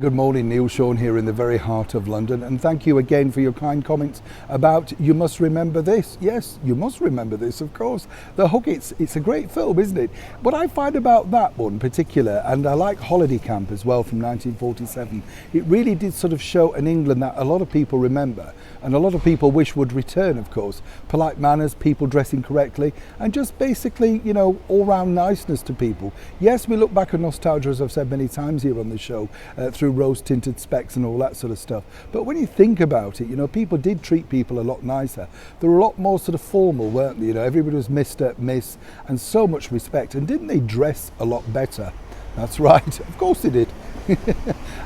Good morning, Neil Sean here in the very heart of London, and thank you again for your kind comments about You Must Remember This. Yes, you must remember this, of course. The Hook, it's a great film, isn't it? What I find about that one in particular, and I like Holiday Camp as well from 1947, it really did sort of show an England that a lot of people remember, and a lot of people wish would return, of course. Polite manners, people dressing correctly, and just basically, all-round niceness to people. Yes, we look back at nostalgia, as I've said many times here on the show, through rose-tinted specs and all that sort of stuff. But when you think about it, people did treat people a lot nicer. They were a lot more sort of formal, weren't they? Everybody was Mr., Miss, and so much respect. And didn't they dress a lot better? That's right, of course they did.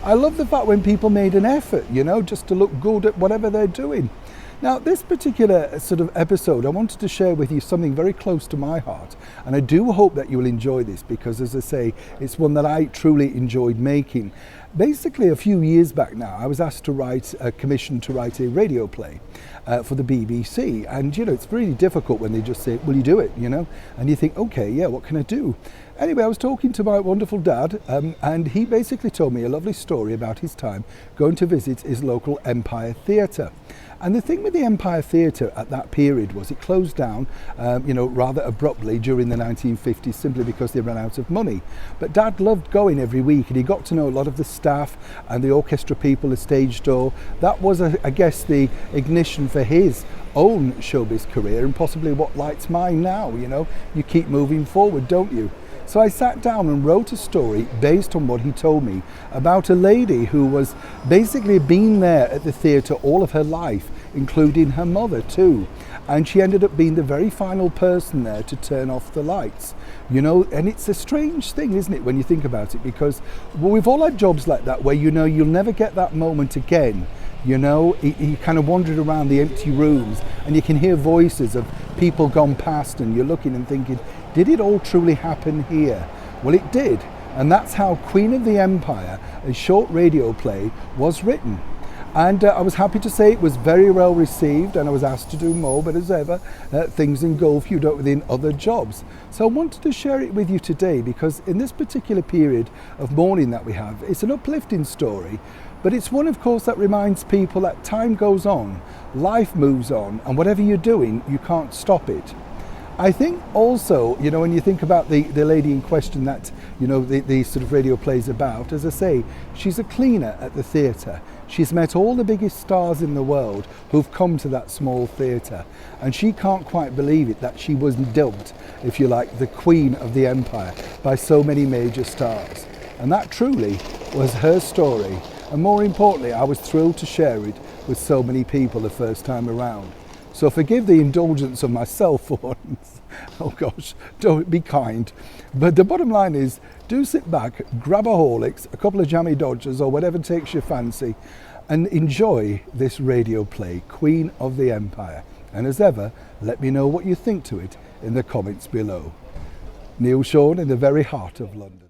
I love the fact when people made an effort, just to look good at whatever they're doing. Now, this particular sort of episode, I wanted to share with you something very close to my heart. And I do hope that you will enjoy this because, as I say, it's one that I truly enjoyed making. Basically, a few years back now, I was asked to commissioned to write a radio play for the BBC. And, it's really difficult when they just say, will you do it, And you think, okay, yeah, what can I do? Anyway, I was talking to my wonderful dad, and he basically told me a lovely story about his time going to visit his local Empire Theatre. And the thing with the Empire Theatre at that period was it closed down, rather abruptly during the 1950s simply because they ran out of money. But Dad loved going every week, and he got to know a lot of the staff and the orchestra people, the stage door. That was, I guess, the ignition for his own showbiz career and possibly what lights mine now, You keep moving forward, don't you? So I sat down and wrote a story based on what he told me about a lady who was basically been there at the theatre all of her life, including her mother too. And she ended up being the very final person there to turn off the lights. And it's a strange thing, isn't it, when you think about it, because we've all had jobs like that where you'll never get that moment again. You kind of wandered around the empty rooms and you can hear voices of people gone past and you're looking and thinking, did it all truly happen here? Well, it did. And that's how Queen of the Empire, a short radio play, was written. And I was happy to say it was very well received, and I was asked to do more, but as ever, things engulf you within other jobs. So I wanted to share it with you today because in this particular period of mourning that we have, it's an uplifting story, but it's one, of course, that reminds people that time goes on, life moves on, and whatever you're doing, you can't stop it. I think also, when you think about the lady in question that, the sort of radio play's about, as I say, she's a cleaner at the theatre. She's met all the biggest stars in the world who've come to that small theatre. And she can't quite believe it that she was dubbed, if you like, the Queen of the Empire by so many major stars. And that truly was her story. And more importantly, I was thrilled to share it with so many people the first time around. So forgive the indulgence of myself for once. Oh gosh, don't be kind. But the bottom line is, do sit back, grab a Horlicks, a couple of jammy Dodgers or whatever takes your fancy, and enjoy this radio play, Queen of the Empire. And as ever, let me know what you think to it in the comments below. Neil Sean in the very heart of London.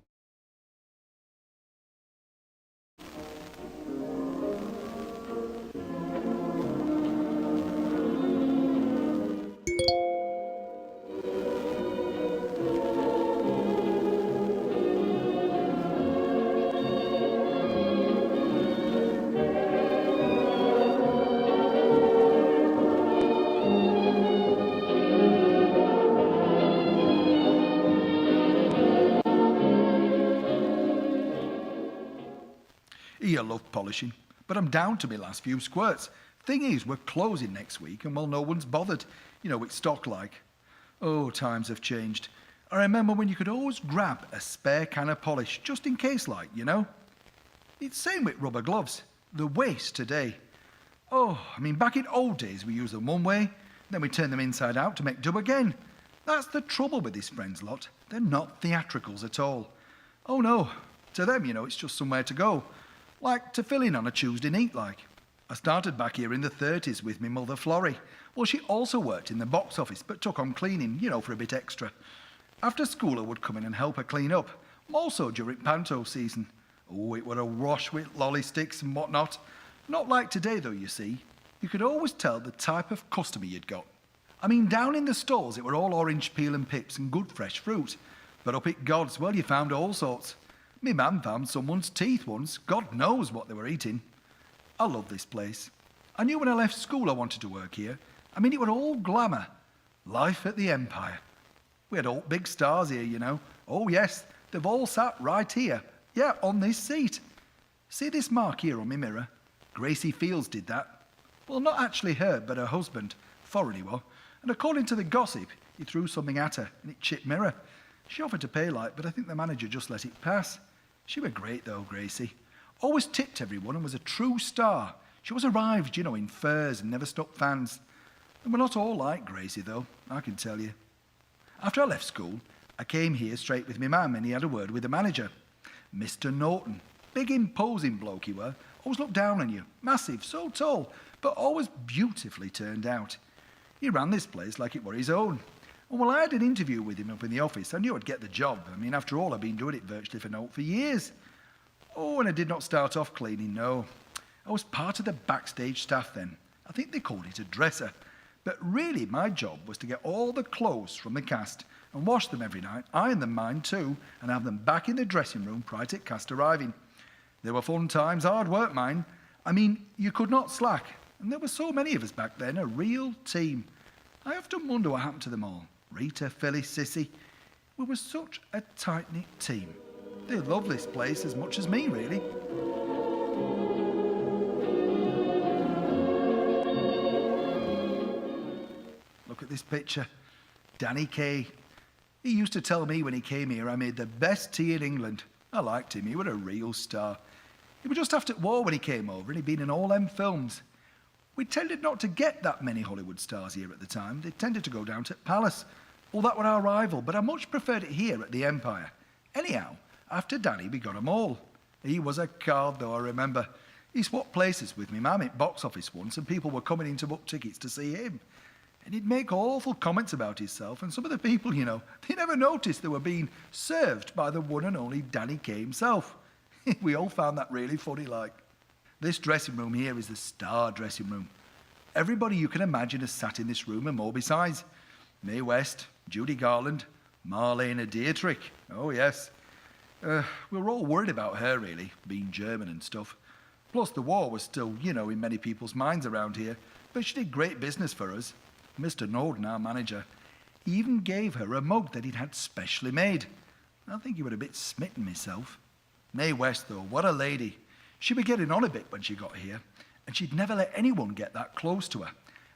I love polishing, but I'm down to my last few squirts. Thing is, we're closing next week and, well, no one's bothered. With stock like. Oh, times have changed. I remember when you could always grab a spare can of polish, just in case like, It's same with rubber gloves. The waste today. Oh, back in old days we used them one way, then we turn them inside out to make dub again. That's the trouble with this friends lot. They're not theatricals at all. Oh no, to them, it's just somewhere to go. Like to fill in on a Tuesday night, like. I started back here in the 30s with me mother Florrie. Well, she also worked in the box office, but took on cleaning, for a bit extra. After school, I would come in and help her clean up, also during panto season. Oh, it were a wash with lolly sticks and whatnot. Not like today, though, you see. You could always tell the type of customer you'd got. Down in the stalls, it were all orange peel and pips and good fresh fruit. But up at God's, well, you found all sorts. Me man found someone's teeth once. God knows what they were eating. I love this place. I knew when I left school I wanted to work here. I mean, it was all glamour. Life at the Empire. We had all big stars here, you know. Oh yes, they've all sat right here. Yeah, on this seat. See this mark here on my mirror? Gracie Fields did that. Well, not actually her, but her husband. Foreign he was. And according to the gossip, he threw something at her and it chipped mirror. She offered to pay like, but I think the manager just let it pass. She were great though, Gracie. Always tipped everyone and was a true star. She was arrived, you know, in furs and never stopped fans. And we're not all like Gracie though, I can tell you. After I left school, I came here straight with my mum and he had a word with the manager. Mr. Norton. Big imposing bloke he were. Always looked down on you. Massive, so tall, but always beautifully turned out. He ran this place like it were his own. And while I had an interview with him up in the office, I knew I'd get the job. I mean, after all, I've been doing it virtually for naught for years. Oh, and I did not start off cleaning, no. I was part of the backstage staff then. I think they called it a dresser. But really, my job was to get all the clothes from the cast and wash them every night, iron them mine too, and have them back in the dressing room prior to cast arriving. They were fun times, hard work mine. I mean, you could not slack. And there were so many of us back then, a real team. I often wonder what happened to them all. Rita, Phyllis, Sissy. We were such a tight-knit team. They love this place as much as me, really. Look at this picture. Danny Kaye. He used to tell me when he came here I made the best tea in England. I liked him. He was a real star. He was just after war when he came over and he'd been in all them films. We tended not to get that many Hollywood stars here at the time. They tended to go down to Palace. Well, that were our rival, but I much preferred it here at the Empire. Anyhow, after Danny, we got 'em all. He was a card, though, I remember. He swapped places with me mum at box office once, and people were coming in to book tickets to see him. And he'd make awful comments about himself, and some of the people, you know, they never noticed they were being served by the one and only Danny Kaye himself. We all found that really funny, like. This dressing room here is the star dressing room. Everybody you can imagine has sat in this room and more besides. Mae West, Judy Garland, Marlene Dietrich. Oh, yes. We were all worried about her, really, being German and stuff. Plus, the war was still, you know, in many people's minds around here. But she did great business for us. Mr. Norton, our manager, he even gave her a mug that he'd had specially made. I think he was a bit smitten myself. Mae West, though, what a lady. She was getting on a bit when she got here, and she'd never let anyone get that close to her.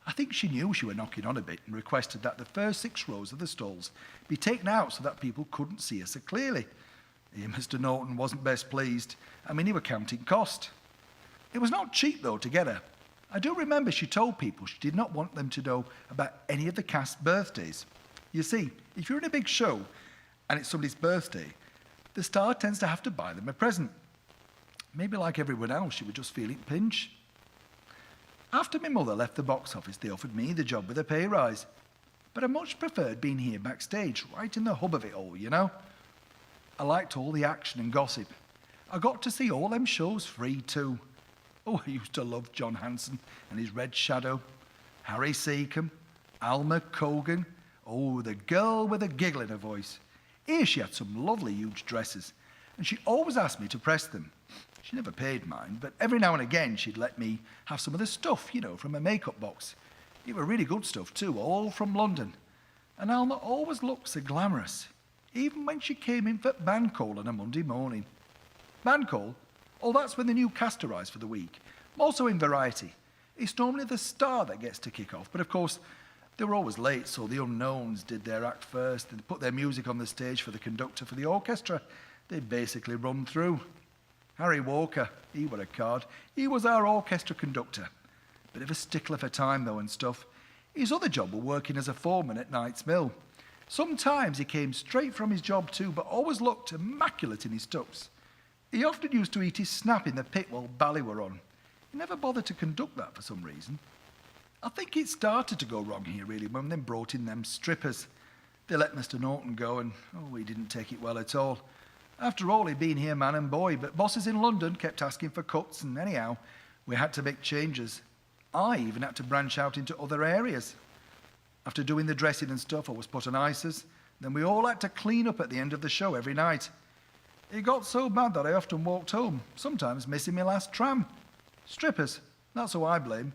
I think she knew she was knocking on a bit and requested that the first 6 rows of the stalls be taken out so that people couldn't see her so clearly. Mr. Norton wasn't best pleased. I mean, he was counting cost. It was not cheap, though, to get her. I do remember she told people she did not want them to know about any of the cast's birthdays. You see, if you're in a big show and it's somebody's birthday, the star tends to have to buy them a present. Maybe like everyone else, she was just feeling pinch. After my mother left the box office, they offered me the job with a pay rise. But I much preferred being here backstage, right in the hub of it all, you know? I liked all the action and gossip. I got to see all them shows free too. Oh, I used to love John Hanson and his Red Shadow, Harry Seacombe, Alma Cogan. Oh, the girl with a giggle in her voice. Here she had some lovely huge dresses, and she always asked me to press them. She never paid mine, but every now and again she'd let me have some of the stuff, you know, from her makeup box. It were really good stuff too, all from London. And Alma always looked so glamorous, even when she came in for band call on a Monday morning. Band call? Oh, that's when the new cast arrives for the week. Also in Variety. It's normally the star that gets to kick off, but of course, they were always late, so the unknowns did their act first and put their music on the stage for the conductor for the orchestra. They'd basically run through. Harry Walker, he were a card. He was our orchestra conductor. Bit of a stickler for time, though, and stuff. His other job was working as a foreman at Knight's Mill. Sometimes he came straight from his job too, but always looked immaculate in his tux. He often used to eat his snap in the pit while Bally were on. He never bothered to conduct that for some reason. I think it started to go wrong here, really, when they brought in them strippers. They let Mr. Norton go, and, oh, he didn't take it well at all. After all, he'd been here man and boy, but bosses in London kept asking for cuts, and anyhow, we had to make changes. I even had to branch out into other areas. After doing the dressing and stuff, I was put on ices. Then we all had to clean up at the end of the show every night. It got so bad that I often walked home, sometimes missing my last tram. Strippers, that's who I blame.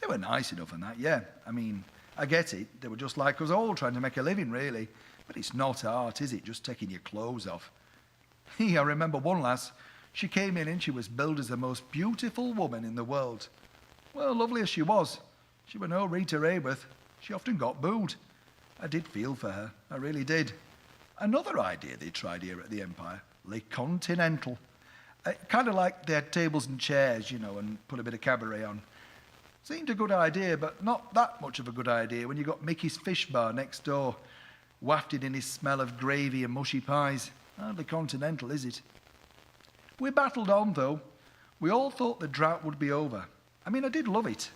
They were nice enough and that, yeah. I mean, I get it. They were just like us all, trying to make a living, really. But it's not art, is it, just taking your clothes off? I remember one lass. She came in and she was billed as the most beautiful woman in the world. Well, lovely as she was, she were no Rita Hayworth. She often got booed. I did feel for her, I really did. Another idea they tried here at the Empire, Le Continental. Kind of like they had tables and chairs, you know, and put a bit of cabaret on. Seemed a good idea, but not that much of a good idea when you got Mickey's Fish Bar next door, wafted in his smell of gravy and mushy pies. Hardly continental, is it? We battled on, though. We all thought the drought would be over. I mean, I did love it.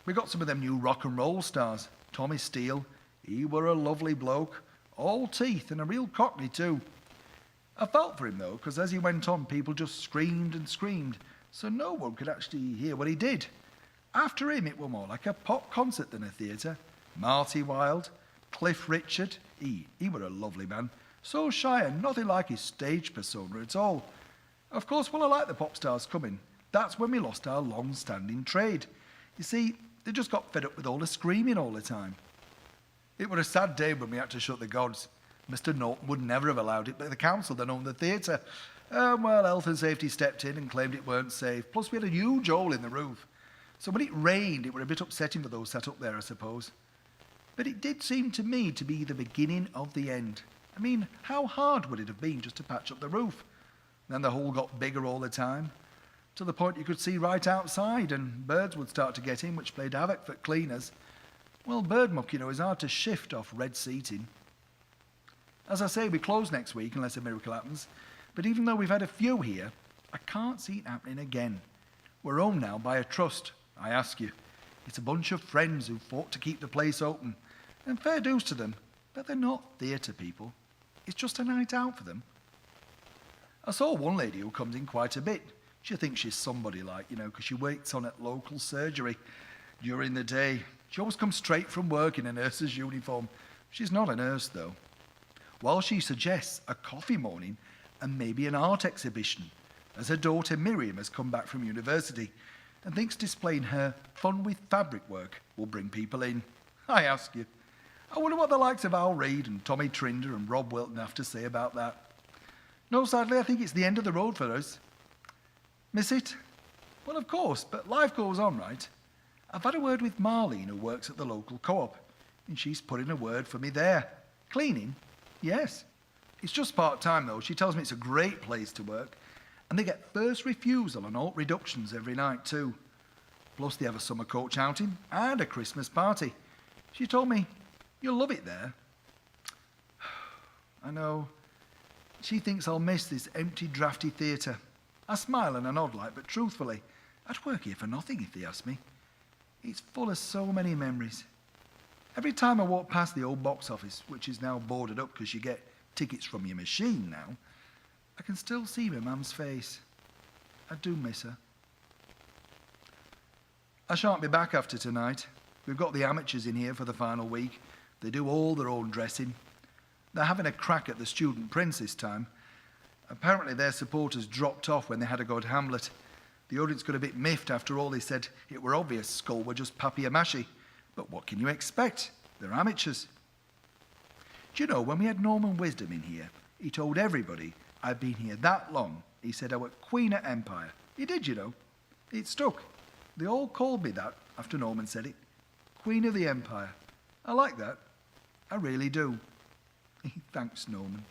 We got some of them new rock and roll stars. Tommy Steele, he were a lovely bloke. All teeth and a real cockney, too. I felt for him, though, because as he went on, people just screamed and screamed, so no one could actually hear what he did. After him, it were more like a pop concert than a theatre. Marty Wilde, Cliff Richard, he were a lovely man. So shy and nothing like his stage persona at all. Of course, well, I like the pop stars coming. That's when we lost our long-standing trade. You see, they just got fed up with all the screaming all the time. It were a sad day when we had to shut the gods. Mr. Norton would never have allowed it, but the council that owned the theatre. Well, health and safety stepped in and claimed it weren't safe. Plus, we had a huge hole in the roof. So when it rained, it were a bit upsetting for those sat up there, I suppose. But it did seem to me to be the beginning of the end. I mean, how hard would it have been just to patch up the roof? Then the hole got bigger all the time, to the point you could see right outside, and birds would start to get in, which played havoc for cleaners. Well, bird muck, you know, is hard to shift off red seating. As I say, we close next week unless a miracle happens. But even though we've had a few here, I can't see it happening again. We're owned now by a trust, I ask you. It's a bunch of friends who fought to keep the place open. And fair dues to them, but they're not theatre people. It's just a night out for them. I saw one lady who comes in quite a bit. She thinks she's somebody like, you know, because she waits on at local surgery during the day. She always comes straight from work in a nurse's uniform. She's not a nurse, though. Well, she suggests a coffee morning and maybe an art exhibition, as her daughter Miriam has come back from university and thinks displaying her fun with fabric work will bring people in. I ask you, I wonder what the likes of Al Reid and Tommy Trinder and Rob Wilton have to say about that. No, sadly, I think it's the end of the road for us. Miss it? Well, of course, but life goes on, right? I've had a word with Marlene, who works at the local co-op, and she's put in a word for me there. Cleaning? Yes. It's just part-time, though. She tells me it's a great place to work, and they get first refusal on alt reductions every night, too. Plus, they have a summer coach outing and a Christmas party. She told me, you'll love it there. I know. She thinks I'll miss this empty, drafty theatre. I smile and I nod like, but truthfully, I'd work here for nothing if they asked me. It's full of so many memories. Every time I walk past the old box office, which is now boarded up because you get tickets from your machine now, I can still see my mum's face. I do miss her. I shan't be back after tonight. We've got the amateurs in here for the final week. They do all their own dressing. They're having a crack at the student prince this time. Apparently their supporters dropped off when they had a go at Hamlet. The audience got a bit miffed after all. They said it were obvious Skull were just papier-mâché. But what can you expect? They're amateurs. Do you know, when we had Norman Wisdom in here, he told everybody I'd been here that long. He said I were Queen of Empire. He did, you know. It stuck. They all called me that after Norman said it. Queen of the Empire. I like that. I really do. Thanks, Norman.